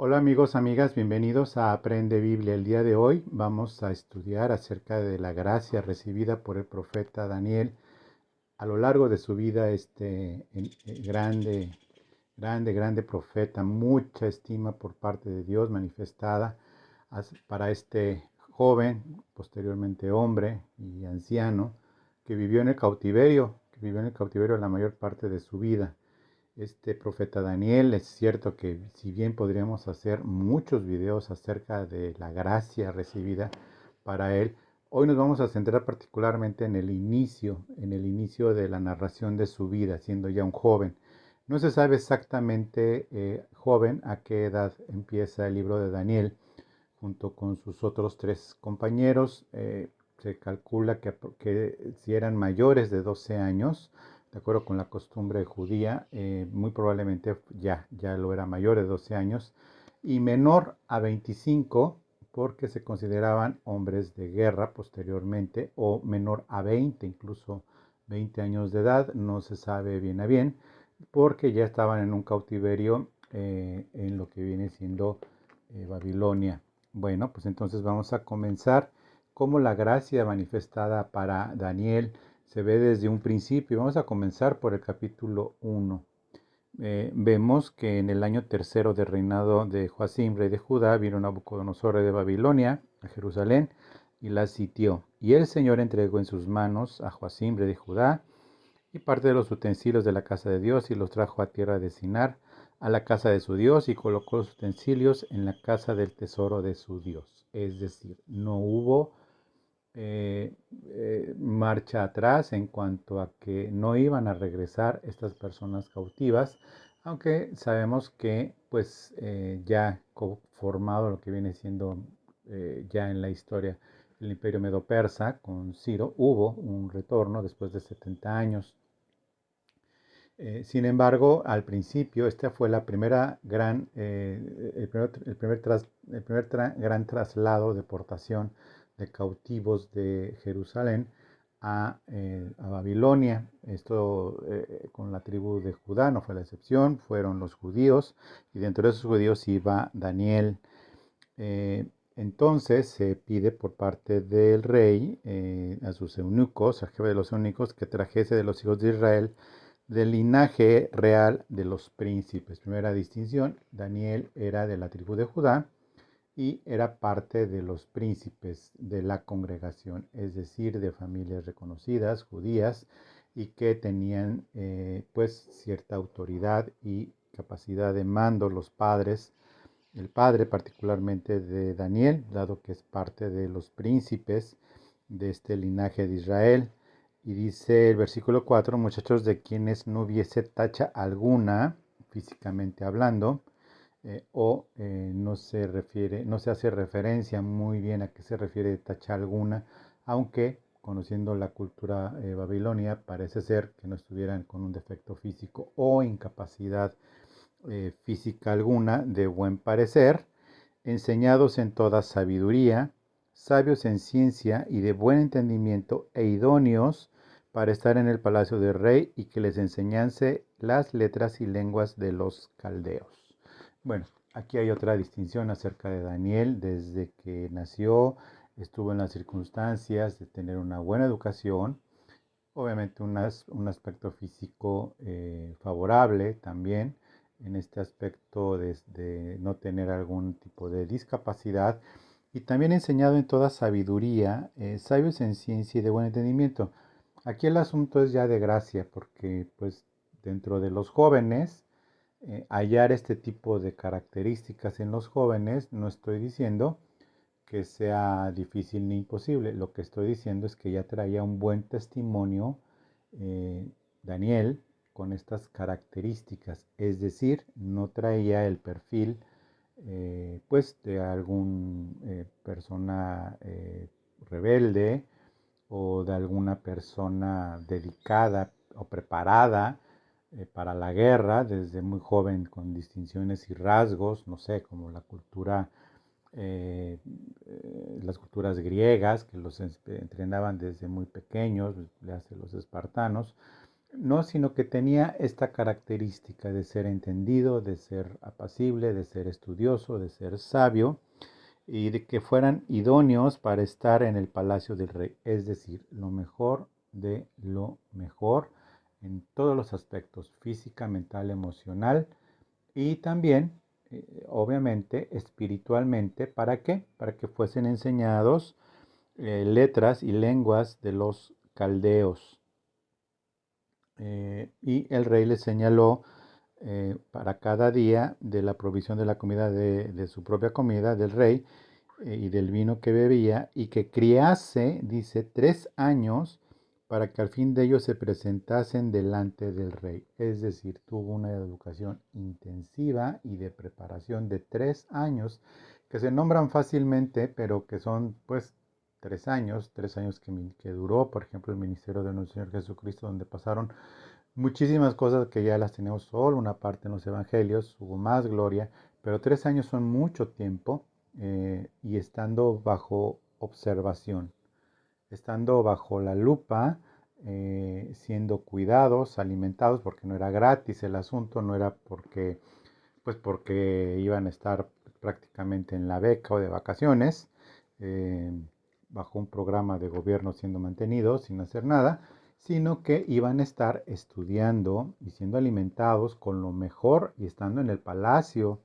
Hola amigos, amigas, bienvenidos a Aprende Biblia. El día de hoy vamos a estudiar acerca de la gracia recibida por el profeta Daniel a lo largo de su vida, grande profeta, mucha estima por parte de Dios manifestada para este joven, posteriormente hombre y anciano, que vivió en el cautiverio la mayor parte de su vida. Este profeta Daniel, es cierto que si bien podríamos hacer muchos videos acerca de la gracia recibida para él, hoy nos vamos a centrar particularmente en el inicio de la narración de su vida, siendo ya un joven. No se sabe exactamente, joven, a qué edad empieza el libro de Daniel, junto con sus otros tres compañeros. Se calcula que si eran mayores de 12 años, de acuerdo con la costumbre judía, muy probablemente ya lo era mayor de 12 años, y menor a 25 porque se consideraban hombres de guerra posteriormente, o menor a 20, incluso 20 años de edad, no se sabe bien a bien, porque ya estaban en un cautiverio, en lo que viene siendo Babilonia. Bueno, pues entonces vamos a comenzar cómo la gracia manifestada para Daniel se ve desde un principio. Vamos a comenzar por el capítulo 1. Vemos que en el año tercero de reinado de Joacim, rey de Judá, vino Nabucodonosor, rey de Babilonia, a Jerusalén y la sitió. Y el Señor entregó en sus manos a Joacim, rey de Judá, y parte de los utensilios de la casa de Dios, y los trajo a tierra de Sinar, a la casa de su Dios, y colocó los utensilios en la casa del tesoro de su Dios. Es decir, no hubo marcha atrás en cuanto a que no iban a regresar estas personas cautivas, aunque sabemos que pues ya formado lo que viene siendo, ya en la historia, el imperio medo-persa con Ciro, hubo un retorno después de 70 años. Sin embargo, al principio, esta fue la primera gran, el primer gran traslado, deportación de cautivos de Jerusalén a Babilonia. Esto, con la tribu de Judá no fue la excepción, fueron los judíos, y dentro de esos judíos iba Daniel. Eh, entonces se pide por parte del rey, a sus eunucos, al jefe de los eunucos, que trajese de los hijos de Israel del linaje real de los príncipes. Primera distinción: Daniel era de la tribu de Judá y era parte de los príncipes de la congregación, es decir, de familias reconocidas, judías, y que tenían, pues cierta autoridad y capacidad de mando los padres, el padre particularmente de Daniel, dado que es parte de los príncipes de este linaje de Israel. Y dice el versículo 4: muchachos de quienes no hubiese tacha alguna, físicamente hablando, no se hace referencia muy bien a qué se refiere tacha alguna, aunque conociendo la cultura babilonia, parece ser que no estuvieran con un defecto físico o incapacidad física alguna, de buen parecer, enseñados en toda sabiduría, sabios en ciencia y de buen entendimiento, e idóneos para estar en el palacio del rey, y que les enseñase las letras y lenguas de los caldeos. Bueno, aquí hay otra distinción acerca de Daniel. Desde que nació estuvo en las circunstancias de tener una buena educación, obviamente un aspecto físico favorable también, en este aspecto de no tener algún tipo de discapacidad, y también enseñado en toda sabiduría, sabios en ciencia y de buen entendimiento. Aquí el asunto es ya de gracia, porque pues dentro de los jóvenes, hallar este tipo de características en los jóvenes, no estoy diciendo que sea difícil ni imposible. Lo que estoy diciendo es que ya traía un buen testimonio, Daniel, con estas características. Es decir, no traía el perfil, pues de algún persona rebelde, o de alguna persona dedicada o preparada para la guerra desde muy joven, con distinciones y rasgos, no sé, como la cultura, las culturas griegas, que los entrenaban desde muy pequeños, los espartanos. no, sino que tenía esta característica de ser entendido, de ser apacible, de ser estudioso, de ser sabio y de que fueran idóneos para estar en el palacio del rey, es decir, lo mejor de lo mejor en todos los aspectos, física, mental, emocional y también, obviamente, espiritualmente. ¿Para qué? Para que fuesen enseñados letras y lenguas de los caldeos. Y el rey le señaló para cada día de la provisión de la comida de su propia comida del rey y del vino que bebía, y que criase, dice, 3 años para que al fin de ellos se presentasen delante del rey. Es decir, tuvo una educación intensiva y de preparación de 3 años, que se nombran fácilmente, pero que son pues 3 años que duró, por ejemplo, el ministerio de nuestro Señor Jesucristo, donde pasaron muchísimas cosas que ya las tenemos solo una parte en los evangelios, hubo más gloria, pero 3 años son mucho tiempo y estando bajo observación, estando bajo la lupa, siendo cuidados, alimentados, porque no era gratis el asunto, no era porque iban a estar prácticamente en la beca o de vacaciones, eh, bajo un programa de gobierno siendo mantenidos sin hacer nada, sino que iban a estar estudiando y siendo alimentados con lo mejor y estando en el palacio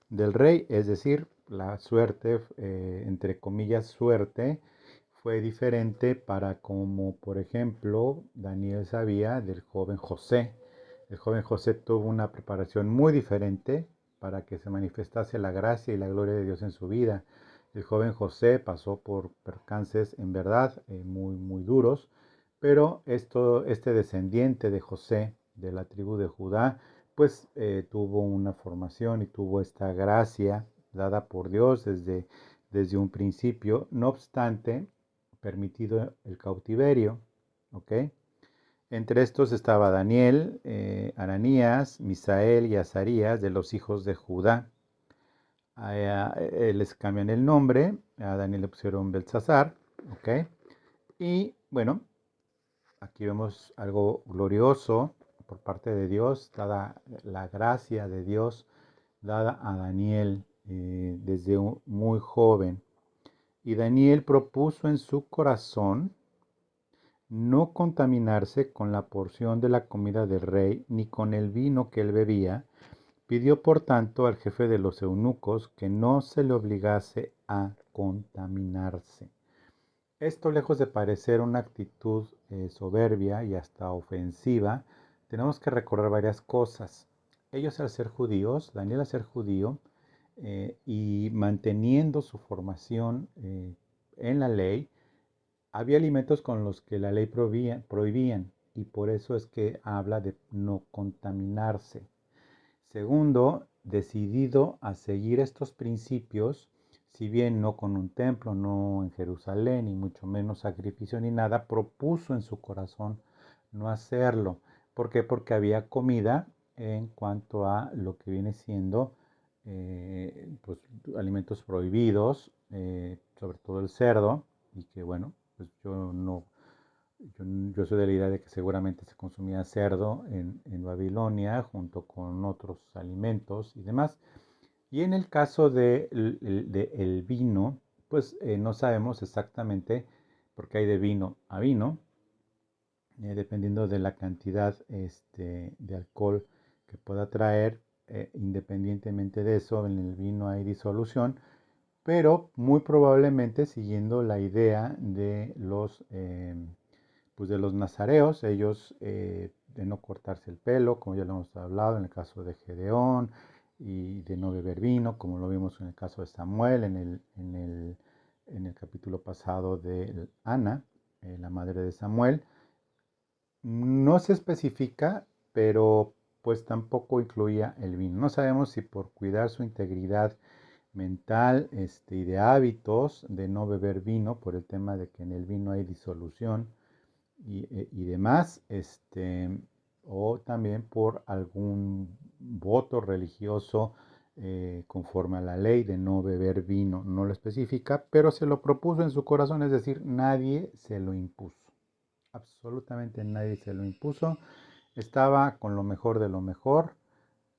del rey, es decir, la suerte, entre comillas, suerte, fue diferente para como, por ejemplo, Daniel sabía del joven José. El joven José tuvo una preparación muy diferente para que se manifestase la gracia y la gloria de Dios en su vida. El joven José pasó por percances en verdad muy, muy duros, pero este descendiente de José, de la tribu de Judá, pues tuvo una formación y tuvo esta gracia dada por Dios desde un principio. No obstante, permitido el cautiverio, ¿ok? Entre estos estaba Daniel, Ananías, Misael y Azarías de los hijos de Judá. Les cambian el nombre, a Daniel le pusieron Belsasar, ¿ok? Y bueno, aquí vemos algo glorioso por parte de Dios, dada la gracia de Dios dada a Daniel desde muy joven. Y Daniel propuso en su corazón no contaminarse con la porción de la comida del rey, ni con el vino que él bebía. Pidió por tanto al jefe de los eunucos que no se le obligase a contaminarse. Esto, lejos de parecer una actitud soberbia y hasta ofensiva, tenemos que recordar varias cosas. Ellos, al ser judíos, Daniel, al ser judío, y manteniendo su formación en la ley, había alimentos con los que la ley prohibían, y por eso es que habla de no contaminarse. Segundo, decidido a seguir estos principios, si bien no con un templo, no en Jerusalén, ni mucho menos sacrificio ni nada, propuso en su corazón no hacerlo. ¿Por qué? Porque había comida en cuanto a lo que viene siendo pues, alimentos prohibidos, sobre todo el cerdo, y que bueno, pues yo no, yo soy de la idea de que seguramente se consumía cerdo en Babilonia junto con otros alimentos y demás. Y en el caso de el vino, pues no sabemos exactamente porque hay de vino a vino, dependiendo de la cantidad de alcohol que pueda traer. Independientemente de eso, en el vino hay disolución, pero muy probablemente siguiendo la idea pues de los nazareos, ellos de no cortarse el pelo, como ya lo hemos hablado en el caso de Gedeón, y de no beber vino, como lo vimos en el caso de Samuel, en el capítulo pasado de Ana, la madre de Samuel. No se especifica, pero pues tampoco incluía el vino. No sabemos si por cuidar su integridad mental y de hábitos de no beber vino, por el tema de que en el vino hay disolución y demás, o también por algún voto religioso conforme a la ley de no beber vino. No lo especifica, pero se lo propuso en su corazón, es decir, nadie se lo impuso. Absolutamente nadie se lo impuso. Estaba con lo mejor de lo mejor,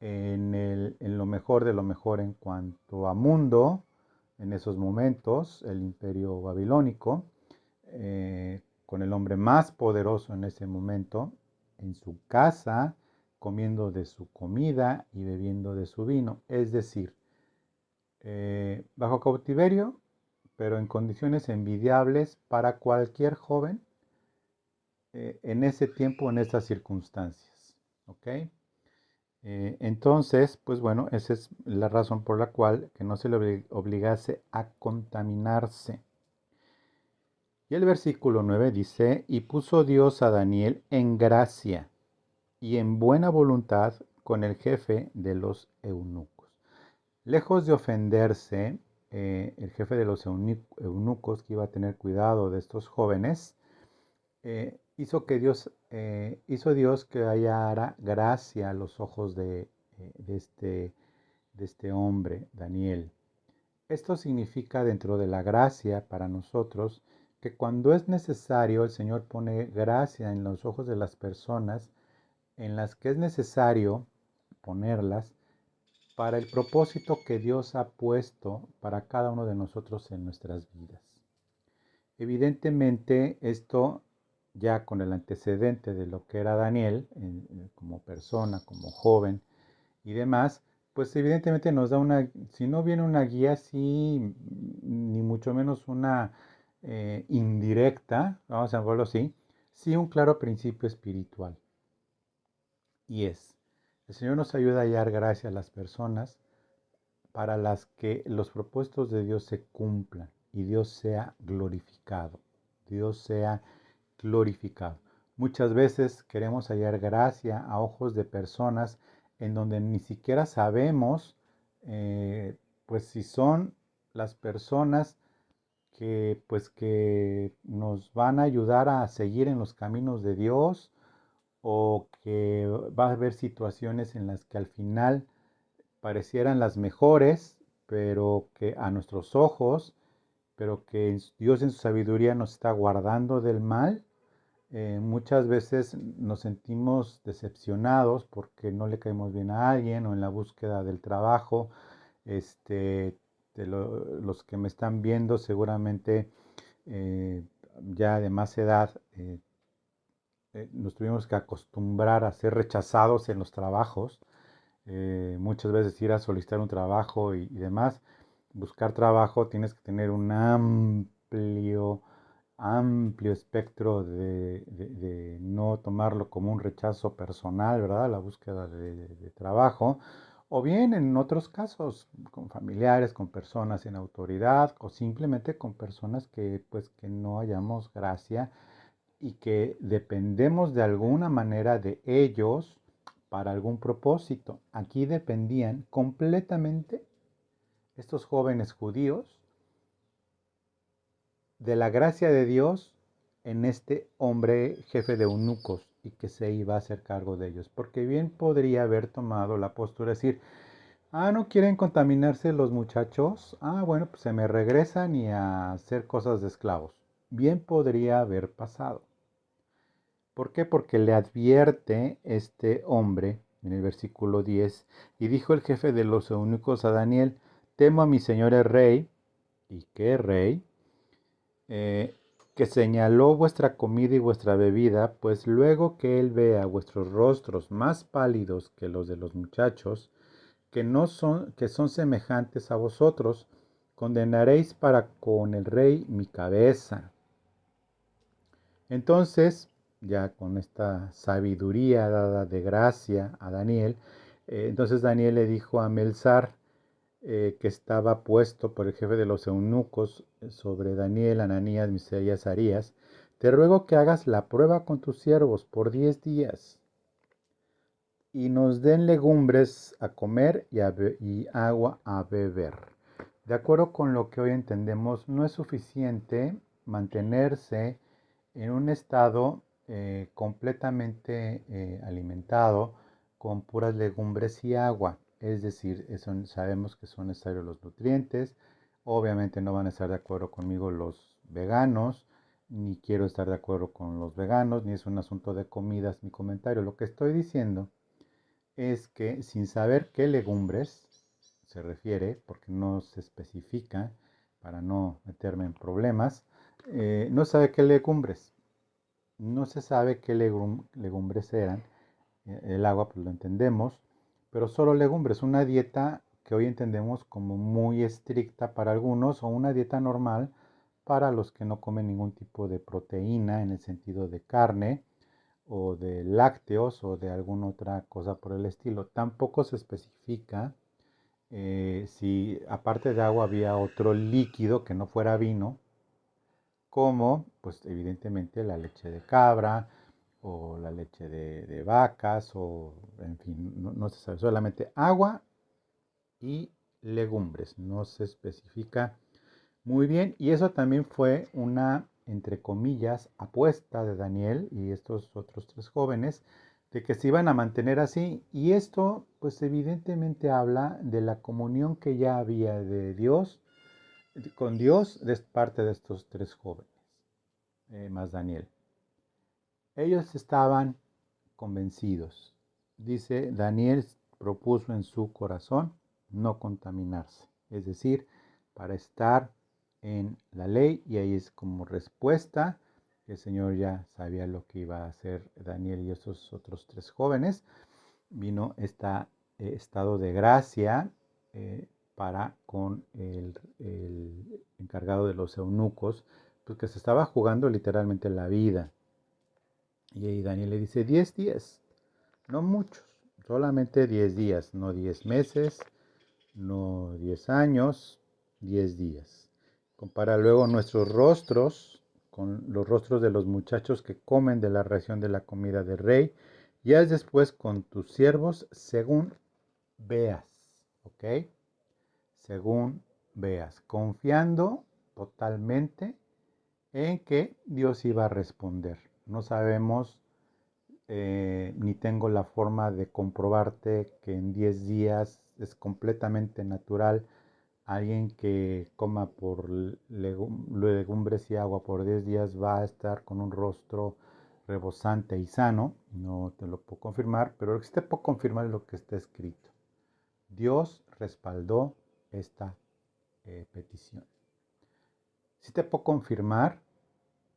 en lo mejor de lo mejor en cuanto a mundo, en esos momentos, el imperio babilónico, con el hombre más poderoso en ese momento, en su casa, comiendo de su comida y bebiendo de su vino. Es decir, bajo cautiverio, pero en condiciones envidiables para cualquier joven en ese tiempo, en esas circunstancias. ¿Ok? Entonces, pues bueno, esa es la razón por la cual que no se le obligase a contaminarse. Y el versículo 9 dice, y puso Dios a Daniel en gracia y en buena voluntad con el jefe de los eunucos. Lejos de ofenderse, el jefe de los eunucos, que iba a tener cuidado de estos jóvenes, hizo Dios que hallara gracia a los ojos de este hombre, Daniel. Esto significa dentro de la gracia para nosotros que cuando es necesario el Señor pone gracia en los ojos de las personas en las que es necesario ponerlas para el propósito que Dios ha puesto para cada uno de nosotros en nuestras vidas. Evidentemente, esto ya con el antecedente de lo que era Daniel como persona, como joven y demás, pues evidentemente nos da una, si no viene una guía, sí, ni mucho menos una indirecta, vamos a verlo así, sí un claro principio espiritual. Y es, el Señor nos ayuda a hallar gracia a las personas para las que los propósitos de Dios se cumplan y Dios sea glorificado. Dios sea glorificado. Muchas veces queremos hallar gracia a ojos de personas en donde ni siquiera sabemos, pues si son las personas que, pues, que nos van a ayudar a seguir en los caminos de Dios o que va a haber situaciones en las que al final parecieran las mejores, pero que a nuestros ojos, pero que Dios en su sabiduría nos está guardando del mal. Muchas veces nos sentimos decepcionados porque no le caemos bien a alguien o en la búsqueda del trabajo. Este, los que me están viendo seguramente eh, ya de más edad nos tuvimos que acostumbrar a ser rechazados en los trabajos. Muchas veces ir a solicitar un trabajo y demás. Buscar trabajo tienes que tener un amplio espectro de no tomarlo como un rechazo personal, ¿verdad? La búsqueda de trabajo. O bien en otros casos, con familiares, con personas en autoridad o simplemente con personas que pues que no hallamos gracia y que dependemos de alguna manera de ellos para algún propósito. Aquí dependían completamente estos jóvenes judíos de la gracia de Dios en este hombre jefe de eunucos y que se iba a hacer cargo de ellos. Porque bien podría haber tomado la postura de decir, no quieren contaminarse los muchachos, bueno, pues se me regresan y a hacer cosas de esclavos. Bien podría haber pasado. ¿Por qué? Porque le advierte este hombre en el versículo 10, y dijo el jefe de los eunucos a Daniel, temo a mi señor el rey, ¿y qué rey? Eh, que señaló vuestra comida y vuestra bebida, pues luego que él vea vuestros rostros más pálidos que los de los muchachos, que son semejantes a vosotros, condenaréis para con el rey mi cabeza. Entonces, ya con esta sabiduría dada de gracia a Daniel, entonces Daniel le dijo a Melzar, que estaba puesto por el jefe de los eunucos sobre Daniel, Ananías, Misaías y Azarías, te ruego que hagas la prueba con tus siervos por 10 días y nos den legumbres a comer y agua a beber. De acuerdo con lo que hoy entendemos, no es suficiente mantenerse en un estado completamente alimentado con puras legumbres y agua. Es decir, sabemos que son necesarios los nutrientes. Obviamente no van a estar de acuerdo conmigo los veganos. ni quiero estar de acuerdo con los veganos, ni es un asunto de comidas mi comentario. Lo que estoy diciendo es que sin saber qué legumbres se refiere, porque no se especifica para no meterme en problemas, no sabe qué legumbres, no se sabe qué legumbres eran. El agua pues lo entendemos, pero solo legumbres, una dieta que hoy entendemos como muy estricta para algunos o una dieta normal para los que no comen ningún tipo de proteína en el sentido de carne o de lácteos o de alguna otra cosa por el estilo. Tampoco se especifica si aparte de agua había otro líquido que no fuera vino, como pues evidentemente la leche de cabra o la leche de vacas o en fin, no se sabe, solamente agua y legumbres, no se especifica muy bien, y eso también fue una, entre comillas, apuesta de Daniel y estos otros tres jóvenes de que se iban a mantener así. Y esto, pues evidentemente habla de la comunión que ya había de Dios, con Dios, de parte de estos tres jóvenes, más Daniel. Ellos estaban convencidos. Dice, Daniel propuso en su corazón no contaminarse, es decir, para estar en la ley, y ahí es como respuesta. El Señor ya sabía lo que iba a hacer Daniel y esos otros tres jóvenes. Vino este estado de gracia para con el encargado de los eunucos, porque se estaba jugando literalmente la vida. Y ahí Daniel le dice 10 días, no muchos, solamente 10 días, no 10 meses, no 10 años, 10 días. Compara luego nuestros rostros con los rostros de los muchachos que comen de la ración de la comida del rey, y haz después con tus siervos según veas, ¿ok? Según veas, confiando totalmente en que Dios iba a responder. No sabemos ni tengo la forma de comprobarte que en 10 días es completamente natural alguien que coma por legumbres y agua por 10 días va a estar con un rostro rebosante y sano. No te lo puedo confirmar, pero lo que sí te puedo confirmar es lo que está escrito. Dios respaldó esta petición. Sí te puedo confirmar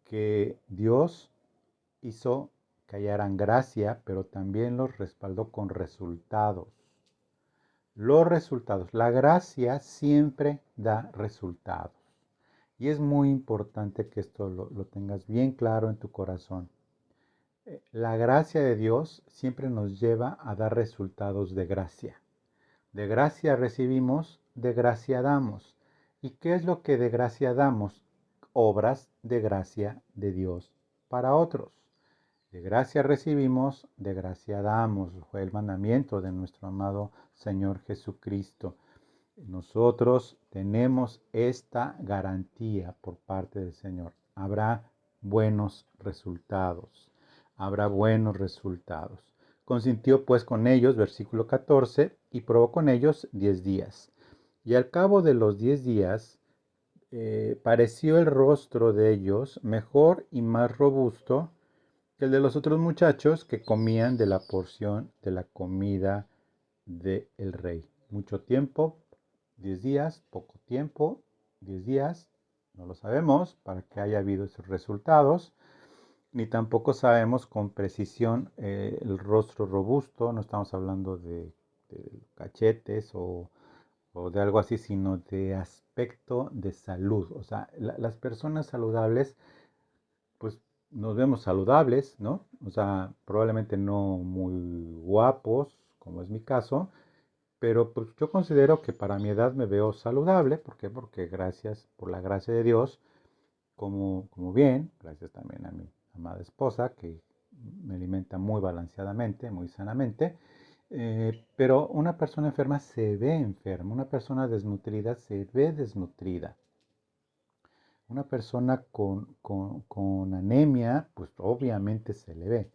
que Dios hizo que hallaran gracia, pero también los respaldó con resultados. Los resultados, la gracia siempre da resultados. Y es muy importante que esto lo tengas bien claro en tu corazón. La gracia de Dios siempre nos lleva a dar resultados de gracia. De gracia recibimos, de gracia damos. ¿Y qué es lo que de gracia damos? Obras de gracia de Dios para otros. De gracia recibimos, de gracia damos. Fue el mandamiento de nuestro amado Señor Jesucristo. Nosotros tenemos esta garantía por parte del Señor. Habrá buenos resultados. Habrá buenos resultados. Consintió pues con ellos, versículo 14, y probó con ellos 10 días. Y al cabo de los 10 días, pareció el rostro de ellos mejor y más robusto que el de los otros muchachos que comían de la porción de la comida del rey. Mucho tiempo, 10 días, poco tiempo, 10 días, no lo sabemos para que haya habido esos resultados, ni tampoco sabemos con precisión el rostro robusto, no estamos hablando de cachetes o de algo así, sino de aspecto de salud. O sea, las personas saludables pues nos vemos saludables, ¿no? O sea, probablemente no muy guapos, como es mi caso, pero pues yo considero que para mi edad me veo saludable. ¿Por qué? Porque gracias por la gracia de Dios, como bien, gracias también a mi amada esposa, que me alimenta muy balanceadamente, muy sanamente. Pero una persona enferma se ve enferma, una persona desnutrida se ve desnutrida. Una persona con anemia, pues obviamente se le ve.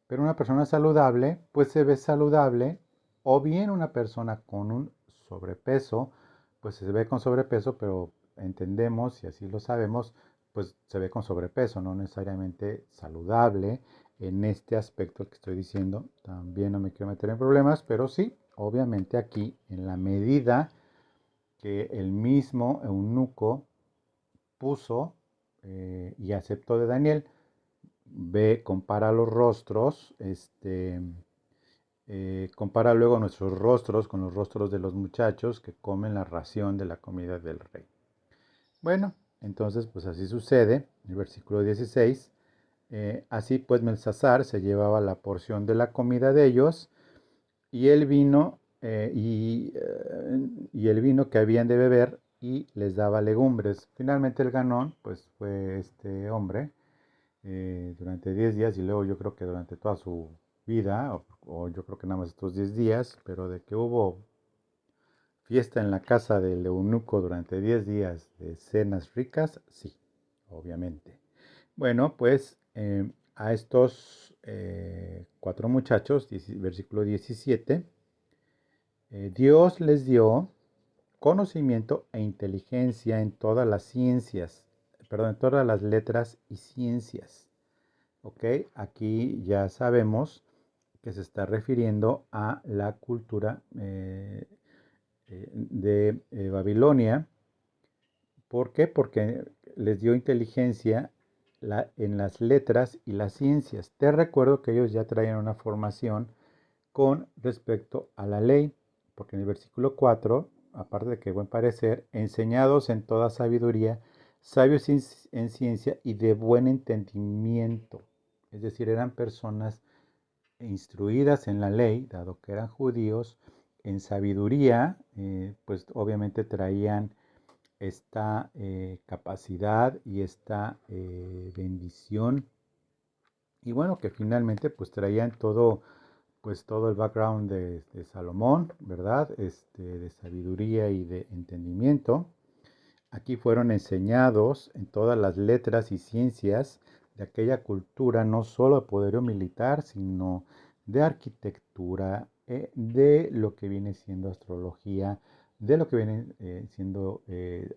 Pero una persona saludable, pues se ve saludable. O bien una persona con un sobrepeso, pues se ve con sobrepeso, pero entendemos, y así lo sabemos, pues se ve con sobrepeso, no necesariamente saludable en este aspecto que estoy diciendo. También no me quiero meter en problemas, pero sí, obviamente aquí, en la medida que el mismo eunuco puso y aceptó de Daniel, ve, compara los rostros, compara luego nuestros rostros con los rostros de los muchachos que comen la ración de la comida del rey. Bueno, entonces pues así sucede, el versículo 16, así pues Belsasar se llevaba la porción de la comida de ellos y el vino y el vino que habían de beber y les daba legumbres. Finalmente el ganón pues fue este hombre durante 10 días y luego yo creo que durante toda su vida, o yo creo que nada más estos 10 días, pero de que hubo fiesta en la casa del eunuco durante 10 días de cenas ricas, sí, obviamente. Bueno, pues a estos 4 muchachos, versículo 17, Dios les dio conocimiento e inteligencia en todas las ciencias, perdón, en todas las letras y ciencias. Ok, aquí ya sabemos que se está refiriendo a la cultura de Babilonia. ¿Por qué? Porque les dio inteligencia en las letras y las ciencias. Te recuerdo que ellos ya traían una formación con respecto a la ley, porque en el versículo 4, aparte de que buen parecer, enseñados en toda sabiduría, sabios en ciencia y de buen entendimiento. Es decir, eran personas instruidas en la ley, dado que eran judíos, en sabiduría, pues obviamente traían esta capacidad y esta bendición. Y bueno, que finalmente pues traían todo, pues todo el background de Salomón, ¿verdad? De sabiduría y de entendimiento. Aquí fueron enseñados en todas las letras y ciencias de aquella cultura, no solo de poderío militar, sino de arquitectura, de lo que viene siendo astrología, de lo que viene siendo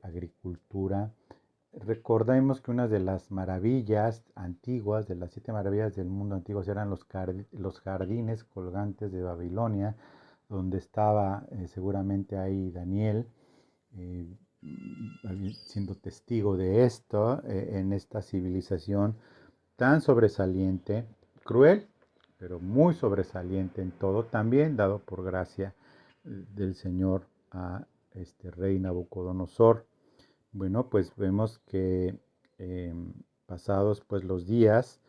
agricultura. Recordemos que una de las maravillas antiguas, de las 7 maravillas del mundo antiguos, eran los jardines colgantes de Babilonia, donde estaba seguramente ahí Daniel, eh, siendo testigo de esto, en esta civilización tan sobresaliente, cruel, pero muy sobresaliente en todo, también dado por gracia del Señor a este rey Nabucodonosor. Bueno, pues vemos que pasados pues los días,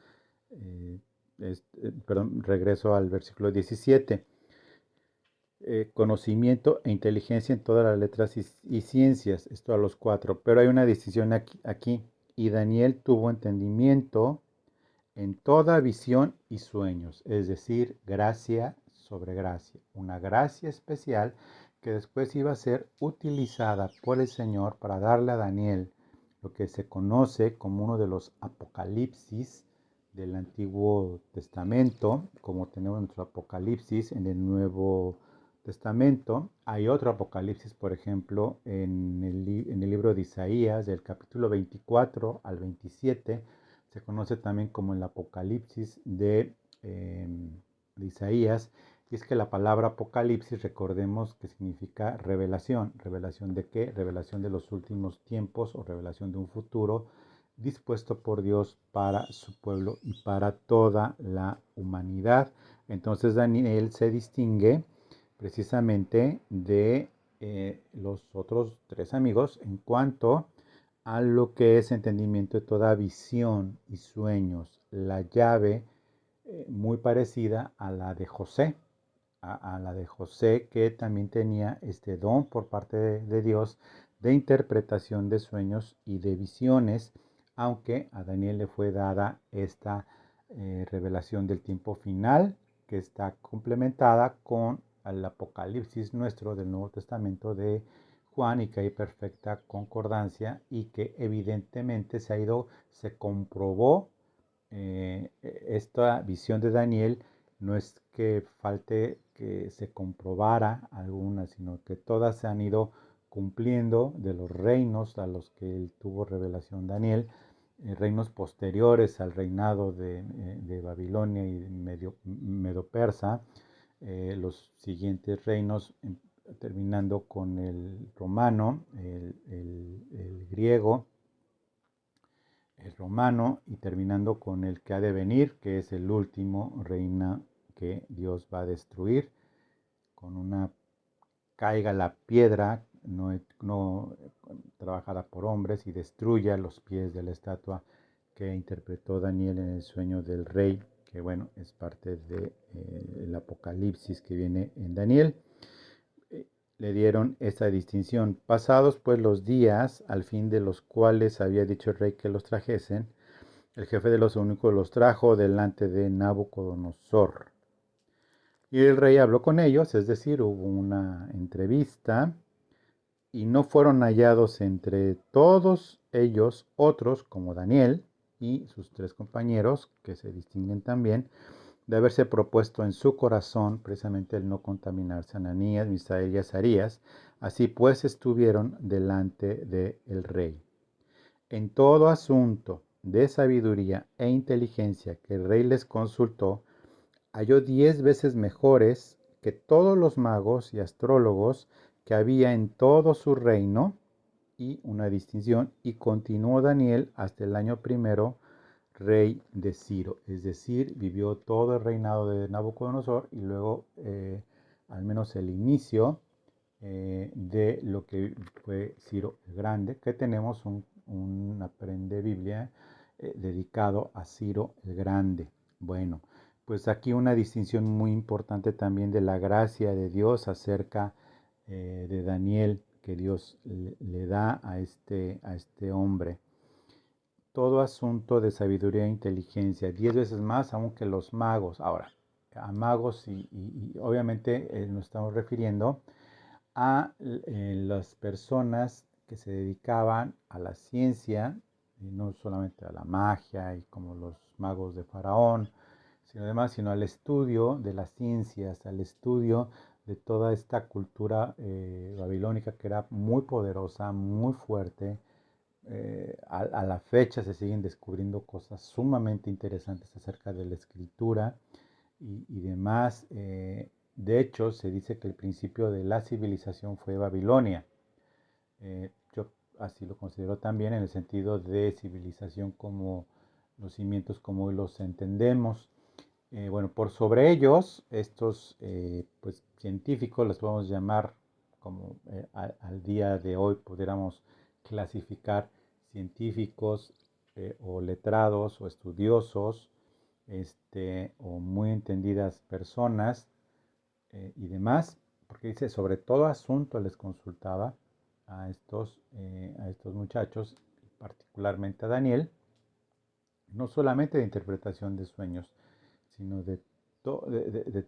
perdón, regreso al versículo 17, conocimiento e inteligencia en todas las letras y ciencias, esto a los 4, pero hay una decisión aquí, y Daniel tuvo entendimiento en toda visión y sueños, es decir, gracia sobre gracia, una gracia especial que después iba a ser utilizada por el Señor para darle a Daniel lo que se conoce como uno de los apocalipsis del Antiguo Testamento, como tenemos nuestro apocalipsis en el Nuevo Testamento. Hay otro apocalipsis, por ejemplo, en el libro de Isaías, del capítulo 24 al 27, se conoce también como el Apocalipsis de Isaías, y es que la palabra Apocalipsis, recordemos que significa revelación. ¿Revelación de qué? Revelación de los últimos tiempos o revelación de un futuro dispuesto por Dios para su pueblo y para toda la humanidad. Entonces Daniel se distingue precisamente de los otros 3 amigos en cuanto a lo que es entendimiento de toda visión y sueños, la llave muy parecida a la de José, a la de José, que también tenía este don por parte de Dios de interpretación de sueños y de visiones, aunque a Daniel le fue dada esta revelación del tiempo final, que está complementada con el Apocalipsis nuestro del Nuevo Testamento de Juan, y que hay perfecta concordancia y que evidentemente se comprobó esta visión de Daniel. No es que falte que se comprobara alguna, sino que todas se han ido cumpliendo de los reinos a los que tuvo revelación Daniel. reinos posteriores al reinado de Babilonia y Medo-Persa, los siguientes reinos, terminando con el romano, el griego, el romano, y terminando con el que ha de venir, que es el último reino que Dios va a destruir, con una caiga la piedra no trabajada por hombres y destruya los pies de la estatua que interpretó Daniel en el sueño del rey, que bueno, es parte del Apocalipsis que viene en Daniel. Le dieron esta distinción. Pasados pues los días, al fin de los cuales había dicho el rey que los trajesen, el jefe de los eunucos los trajo delante de Nabucodonosor. Y el rey habló con ellos, es decir, hubo una entrevista, y no fueron hallados entre todos ellos otros como Daniel y sus 3 compañeros, que se distinguen también, de haberse propuesto en su corazón precisamente el no contaminarse, Ananías, Misael y Azarías. Así pues estuvieron delante del rey. En todo asunto de sabiduría e inteligencia que el rey les consultó, halló 10 veces mejores que todos los magos y astrólogos que había en todo su reino, y una distinción, y continuó Daniel hasta el año primero, rey de Ciro, es decir, vivió todo el reinado de Nabucodonosor y luego al menos el inicio de lo que fue Ciro el Grande, que tenemos un aprende Biblia dedicado a Ciro el Grande. Bueno, pues aquí una distinción muy importante también de la gracia de Dios acerca de Daniel, que Dios le da a este hombre. Todo asunto de sabiduría e inteligencia, 10 veces más aún que los magos. Ahora, a magos y obviamente nos estamos refiriendo a las personas que se dedicaban a la ciencia, y no solamente a la magia y como los magos de Faraón, sino además, sino al estudio de las ciencias, al estudio de toda esta cultura babilónica que era muy poderosa, muy fuerte. A la fecha se siguen descubriendo cosas sumamente interesantes acerca de la escritura y demás. De hecho, se dice que el principio de la civilización fue Babilonia. Yo así lo considero también en el sentido de civilización como los cimientos como hoy los entendemos. Bueno, por sobre ellos, estos pues, científicos, los podemos llamar como al día de hoy pudiéramos clasificar científicos o letrados o estudiosos, o muy entendidas personas y demás, porque dice, sobre todo asunto les consultaba a estos muchachos, particularmente a Daniel, no solamente de interpretación de sueños, sino de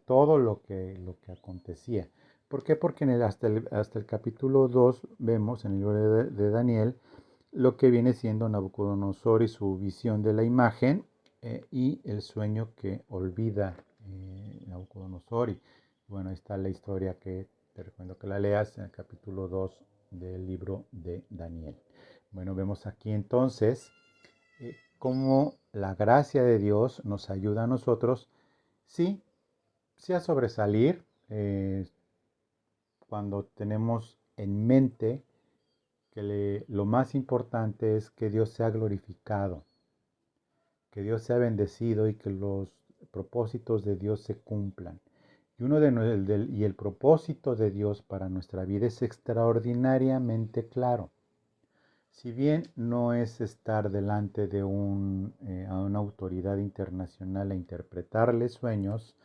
todo lo que acontecía. ¿Por qué? Porque hasta el capítulo 2 vemos en el libro de Daniel lo que viene siendo Nabucodonosor y su visión de la imagen y el sueño que olvida Nabucodonosor. Y bueno, ahí está la historia que te recomiendo que la leas en el capítulo 2 del libro de Daniel. Bueno, vemos aquí entonces cómo la gracia de Dios nos ayuda a nosotros, sí, sí a sobresalir cuando tenemos en mente que lo más importante es que Dios sea glorificado, que Dios sea bendecido y que los propósitos de Dios se cumplan. Y el propósito de Dios para nuestra vida es extraordinariamente claro. Si bien no es estar delante de a una autoridad internacional a interpretarle sueños,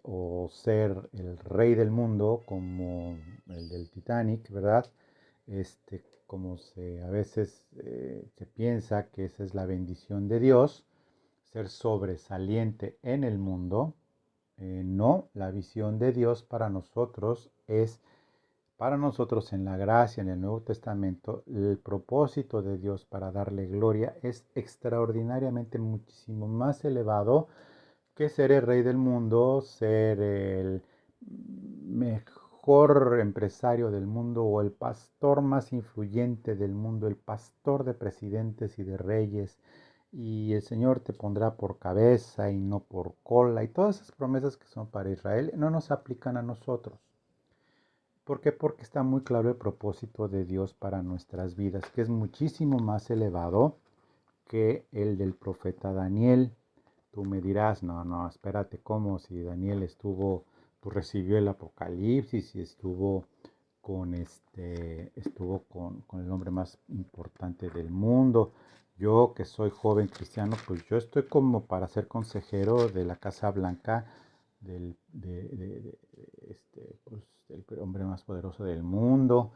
o ser el rey del mundo como el del Titanic, ¿verdad? Como a veces se piensa que esa es la bendición de Dios, ser sobresaliente en el mundo. No, la visión de Dios para nosotros en la gracia, en el Nuevo Testamento, el propósito de Dios para darle gloria es extraordinariamente muchísimo más elevado que ser el rey del mundo, ser el mejor empresario del mundo o el pastor más influyente del mundo, el pastor de presidentes y de reyes, y el Señor te pondrá por cabeza y no por cola, y todas esas promesas que son para Israel no nos aplican a nosotros. ¿Por qué? Porque está muy claro el propósito de Dios para nuestras vidas, que es muchísimo más elevado que el del profeta Daniel. Tú me dirás, no, no, espérate, ¿cómo? Si Daniel estuvo, pues recibió el Apocalipsis y estuvo con el hombre más importante del mundo. Yo que soy joven cristiano, pues yo estoy como para ser consejero de la Casa Blanca del hombre más poderoso del mundo.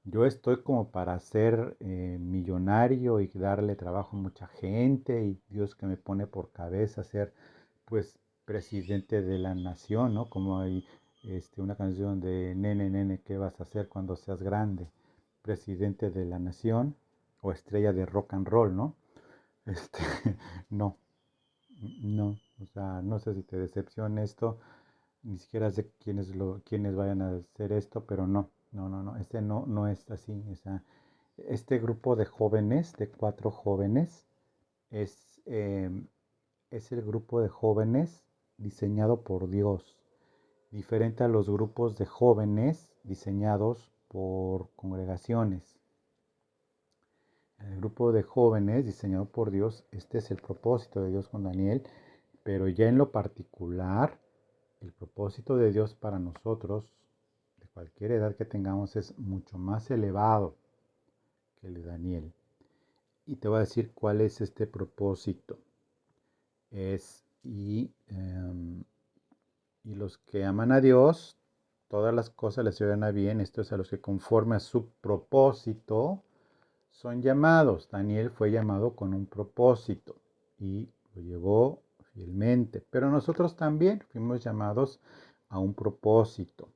Yo estoy como para ser millonario y darle trabajo a mucha gente y Dios que me pone por cabeza ser pues presidente de la nación, ¿no? Como hay una canción de Nene, nene, ¿qué vas a hacer cuando seas grande? Presidente de la nación o estrella de rock and roll, ¿no? Este, no, no, o sea, no sé si te decepciona esto, ni siquiera sé quiénes vayan a hacer esto, pero no, no, no, no, no es así. O sea, este grupo de jóvenes, de 4 jóvenes, es, eh, es el grupo de jóvenes diseñado por Dios, diferente a los grupos de jóvenes diseñados por congregaciones. El grupo de jóvenes diseñado por Dios, este es el propósito de Dios con Daniel, pero ya en lo particular, el propósito de Dios para nosotros, de cualquier edad que tengamos, es mucho más elevado que el de Daniel. Y te voy a decir cuál es este propósito. Y los que aman a Dios, todas las cosas les llevan a bien. Esto es a los que conforme a su propósito son llamados. Daniel fue llamado con un propósito y lo llevó fielmente. Pero nosotros también fuimos llamados a un propósito.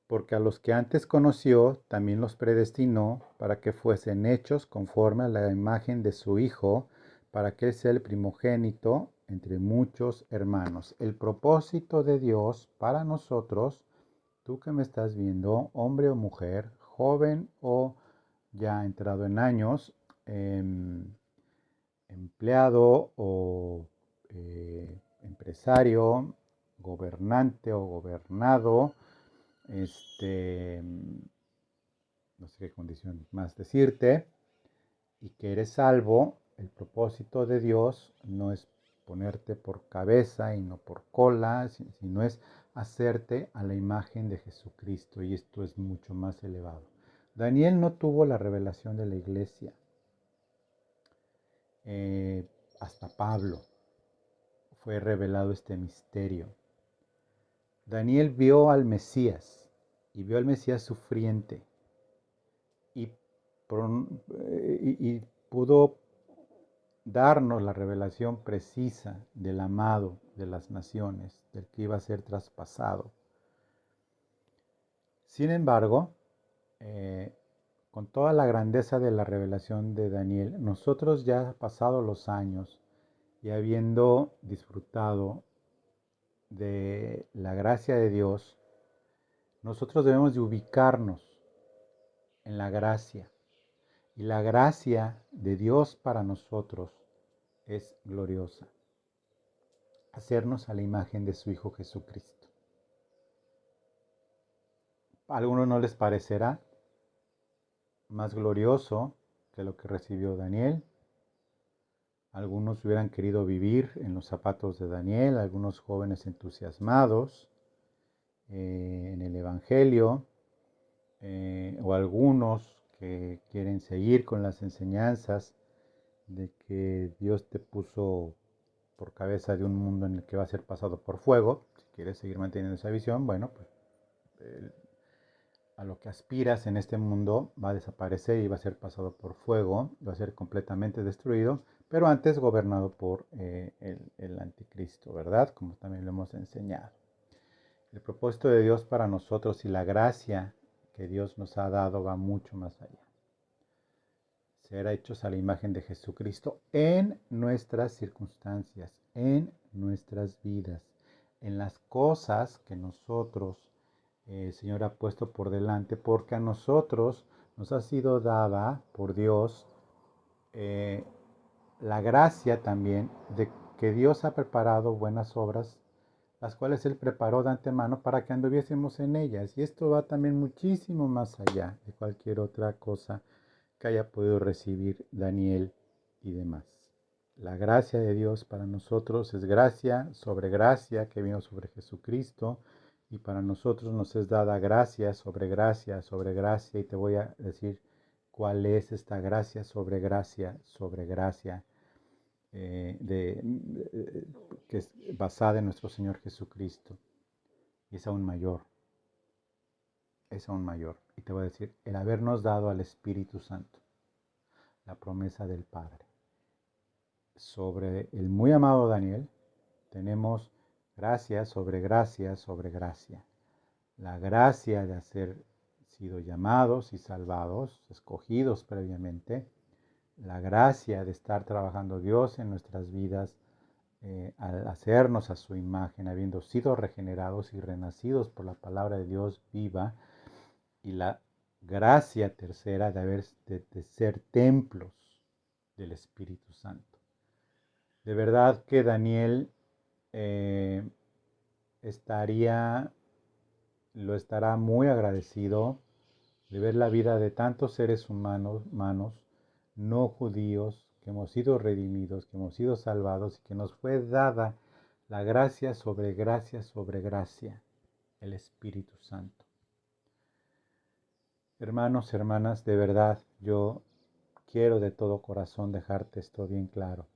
Porque a los que antes conoció, también los predestinó para que fuesen hechos conforme a la imagen de su Hijo, para que Él sea el primogénito entre muchos hermanos. El propósito de Dios para nosotros, tú que me estás viendo, hombre o mujer, joven o ya entrado en años, empleado o empresario, gobernante o gobernado, no sé qué condición más decirte, y que eres salvo, el propósito de Dios no es ponerte por cabeza y no por cola, sino es hacerte a la imagen de Jesucristo, y esto es mucho más elevado. Daniel no tuvo la revelación de la iglesia. Hasta Pablo fue revelado este misterio. Daniel vio al Mesías y vio al Mesías sufriente y, y pudo darnos la revelación precisa del amado de las naciones, del que iba a ser traspasado. Sin embargo, con toda la grandeza de la revelación de Daniel, nosotros ya pasados los años y habiendo disfrutado de la gracia de Dios, nosotros debemos de ubicarnos en la gracia. Y la gracia de Dios para nosotros es gloriosa. Hacernos a la imagen de su Hijo Jesucristo. A algunos no les parecerá más glorioso que lo que recibió Daniel. Algunos hubieran querido vivir en los zapatos de Daniel, algunos jóvenes entusiasmados en el Evangelio, o algunos que quieren seguir con las enseñanzas de que Dios te puso por cabeza de un mundo en el que va a ser pasado por fuego. Si quieres seguir manteniendo esa visión, bueno, pues a lo que aspiras en este mundo va a desaparecer y va a ser pasado por fuego, va a ser completamente destruido, pero antes gobernado por el anticristo, ¿verdad? Como también lo hemos enseñado. El propósito de Dios para nosotros y la gracia que Dios nos ha dado va mucho más allá. Ser hechos a la imagen de Jesucristo en nuestras circunstancias, en nuestras vidas, en las cosas que nosotros el Señor ha puesto por delante, porque a nosotros nos ha sido dada por Dios eh, la gracia también de que Dios ha preparado buenas obras, las cuales Él preparó de antemano para que anduviésemos en ellas. Y esto va también muchísimo más allá de cualquier otra cosa que haya podido recibir Daniel y demás. La gracia de Dios para nosotros es gracia que vino sobre Jesucristo, y para nosotros nos es dada gracia sobre gracia, y te voy a decir cuál es esta gracia sobre gracia, que es basada en nuestro Señor Jesucristo. Y es aún mayor. Y te voy a decir, el habernos dado al Espíritu Santo, la promesa del Padre. Sobre el muy amado Daniel, tenemos gracia sobre gracia sobre gracia. La gracia de haber sido llamados y salvados, escogidos previamente. La gracia de estar trabajando Dios en nuestras vidas, al hacernos a su imagen, habiendo sido regenerados y renacidos por la palabra de Dios viva. Y la gracia tercera de ser templos del Espíritu Santo. De verdad que Daniel eh, estará muy agradecido de ver la vida de tantos seres humanos, no judíos, que hemos sido redimidos, que hemos sido salvados y que nos fue dada la gracia sobre gracia, el Espíritu Santo. Hermanos, hermanas, de verdad yo quiero de todo corazón dejarte esto bien claro.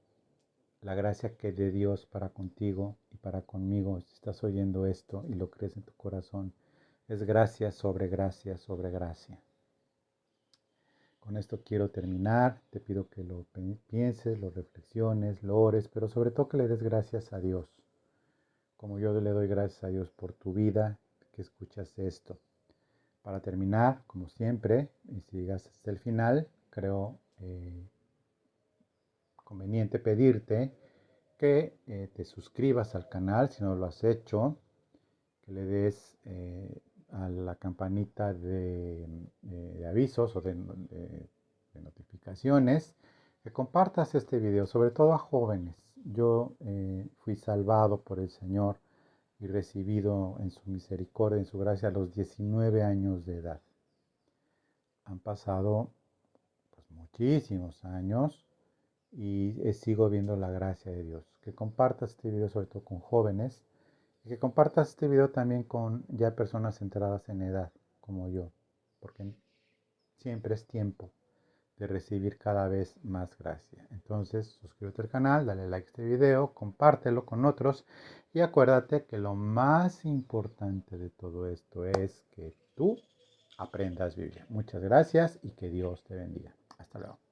La gracia que de Dios para contigo y para conmigo, si estás oyendo esto y lo crees en tu corazón, es gracia sobre gracia sobre gracia. Con esto quiero terminar. Te pido que lo pienses, lo reflexiones, lo ores, pero sobre todo que le des gracias a Dios. Como yo le doy gracias a Dios por tu vida, que escuchas esto. Para terminar, como siempre, y si llegas hasta el final, creo conveniente pedirte que te suscribas al canal si no lo has hecho, que le des a la campanita de avisos o de notificaciones, que compartas este video, sobre todo a jóvenes. Yo fui salvado por el Señor y recibido en su misericordia, en su gracia, a los 19 años de edad. Han pasado pues, muchísimos años y sigo viendo la gracia de Dios. Que compartas este video sobre todo con jóvenes, y que compartas este video también con ya personas enteradas en edad, como yo, porque siempre es tiempo de recibir cada vez más gracia. Entonces, suscríbete al canal, dale like a este video, compártelo con otros, y acuérdate que lo más importante de todo esto es que tú aprendas Biblia. Muchas gracias y que Dios te bendiga. Hasta luego.